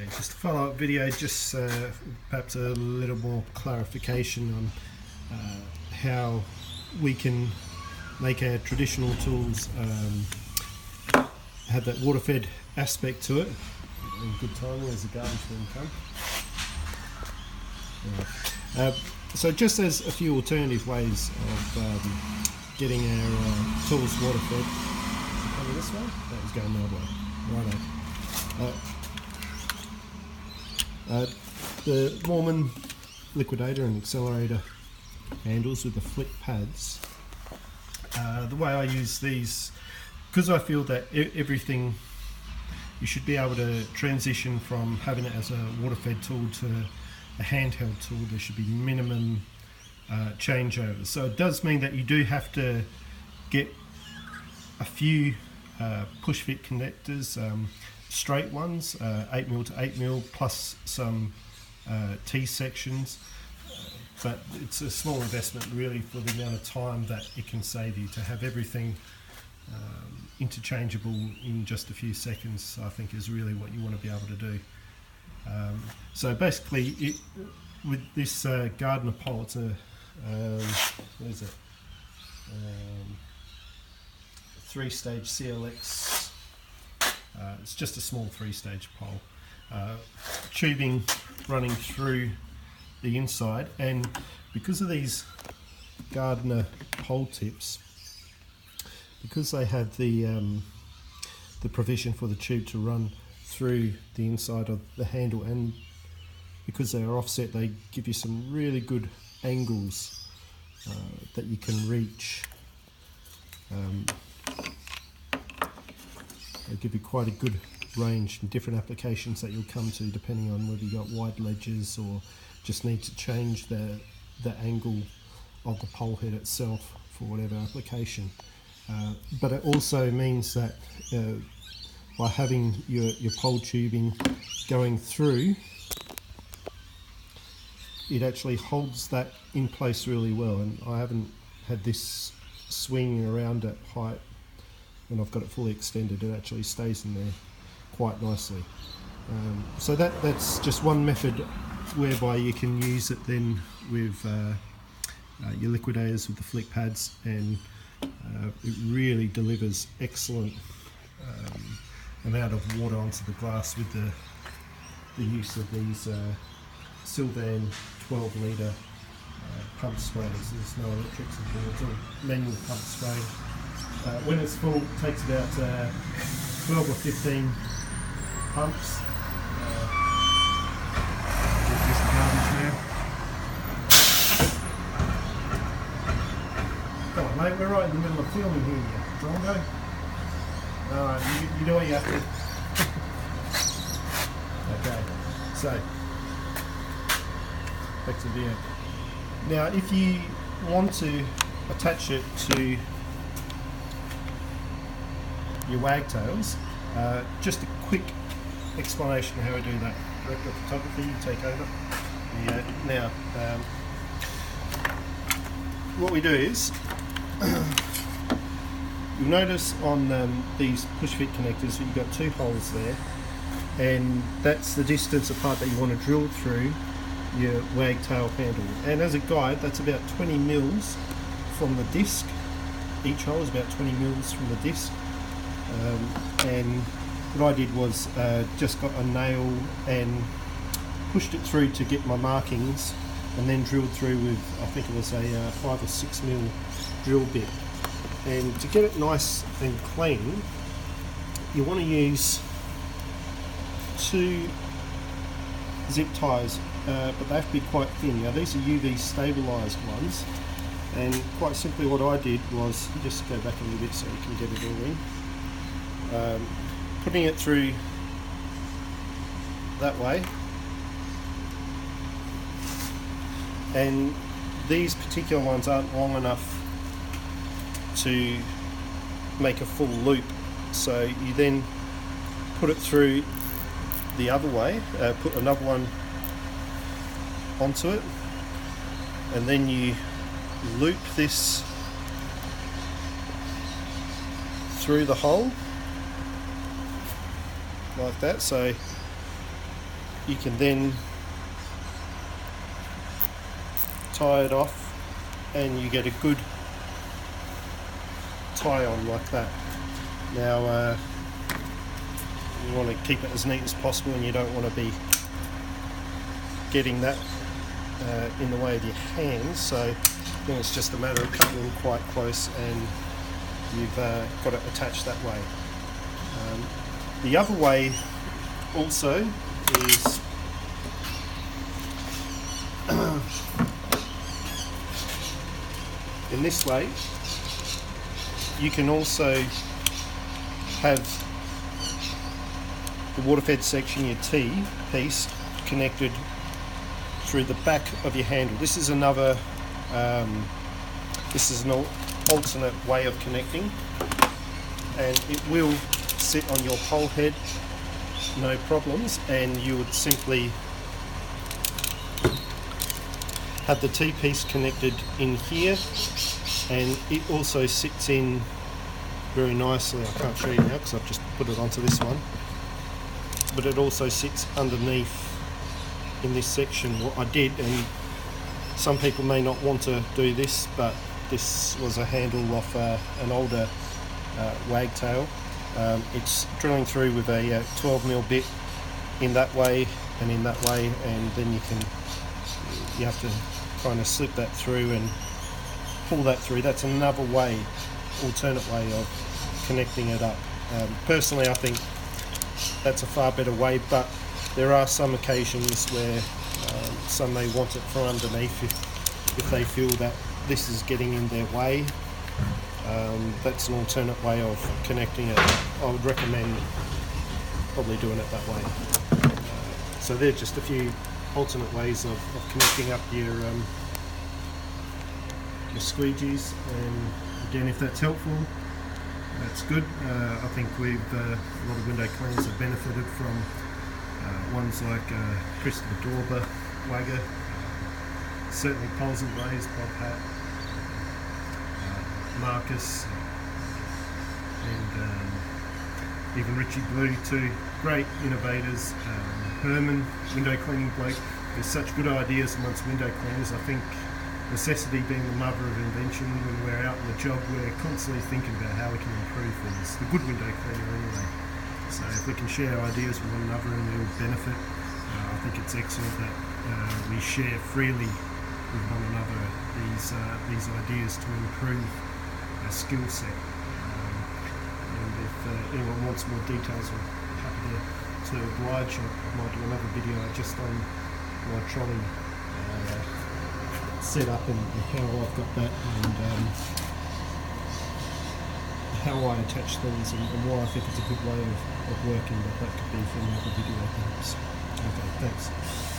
Just a follow-up video, just perhaps a little more clarification on how we can make our traditional tools have that water-fed aspect to it. In good time, where's the garbage bin come? So just as a few alternative ways of getting our tools water-fed. Coming this way? That was going the other way. Righto. The Mormon liquidator and accelerator handles with the flick pads. The way I use these, because I feel that everything, you should be able to transition from having it as a water-fed tool to a handheld tool. There should be minimum changeovers. So it does mean that you do have to get a few push fit connectors, straight ones, 8mm to 8mm, plus some T sections. But it's a small investment really for the amount of time that it can save you to have everything interchangeable in just a few seconds. I think is really what you want to be able to do. So basically, with this Gardner pole, it's a what is it? 3-stage CLX. It's just a small 3-stage pole. Tubing running through the inside, and because of these Gardner pole tips, because they have the provision for the tube to run through the inside of the handle, and because they are offset, they give you some really good angles that you can reach. They give you quite a good range in different applications that you'll come to, depending on whether you've got wide ledges or just need to change the angle of the pole head itself for whatever application. But it also means that by having your pole tubing going through, it actually holds that in place really well, and I haven't had this swinging around at height when I've got it fully extended. It actually stays in there quite nicely. So that's just one method whereby you can use it then with your liquidators with the flick pads, and it really delivers excellent amount of water onto the glass with the use of these Sylvan 12 litre pump sprays. There's no electrics involved, it's all manual pump spray. When it's full, it takes about 12 or 15 pumps. Just the garbage now. Come on mate, we're right in the middle of filming here, Drongo. Alright, you do what you have to. Okay, so back to the video. Now if you want to attach it to your wagtails, just a quick explanation of how we do that. Director of photography, you take over. Yeah, now, what we do is, you'll notice on these push fit connectors, you've got 2 holes there, and that's the distance apart that you want to drill through your wagtail handle. And as a guide, that's about 20 mils from the disc. Each hole is about 20 mils from the disc. And what I did was just got a nail and pushed it through to get my markings, and then drilled through with, I think it was a 5 or 6 mil drill bit. And to get it nice and clean, you want to use 2 zip ties, but they have to be quite thin. Now these are UV stabilised ones, and quite simply what I did was, just go back a little bit so you can get it all in. Putting it through that way, and these particular ones aren't long enough to make a full loop, so you then put it through the other way, put another one onto it, and then you loop this through the hole like that. So you can then tie it off and you get a good tie on like that. Now you want to keep it as neat as possible, and you don't want to be getting that in the way of your hands, so then it's just a matter of cutting them quite close and you've got it attached that way. The other way also is in this way. You can also have the Waterfed section, your T piece, connected through the back of your handle. This is another, this is an alternate way of connecting, and it will sit on your pole head, no problems, and you would simply have the T piece connected in here, and it also sits in very nicely. I can't show you now because I've just put it onto this one, but it also sits underneath in this section. What I did, and some people may not want to do this, but this was a handle off an older wagtail. It's drilling through with a 12mm bit in that way and in that way, and then you have to kind of slip that through and pull that through. That's another way, alternate way of connecting it up. Personally, I think that's a far better way, but there are some occasions where some may want it from underneath if they feel that this is getting in their way. That's an alternate way of connecting it. I would recommend probably doing it that way. So they're just a few alternate ways of connecting up your squeegees, and again, if that's helpful, that's good. I think a lot of window cleaners have benefited from ones like Christopher Dorber, Wagger, certainly Poles and Blaze, Bob Hat, Marcus, and even Richie Blue, two great innovators. Herman, window cleaning bloke. There's such good ideas amongst window cleaners. I think necessity being the mother of invention. When we're out in the job, we're constantly thinking about how we can improve things. The good window cleaner anyway. So if we can share ideas with one another and we all benefit, I think it's excellent that we share freely with one another these ideas to improve our skill set. And if anyone wants more details, I'm happy to oblige. I might do another video just on my trolley set up and how I've got that, and how I attach things, and why I think it's a good way of working, but that could be for another video perhaps. Okay, thanks.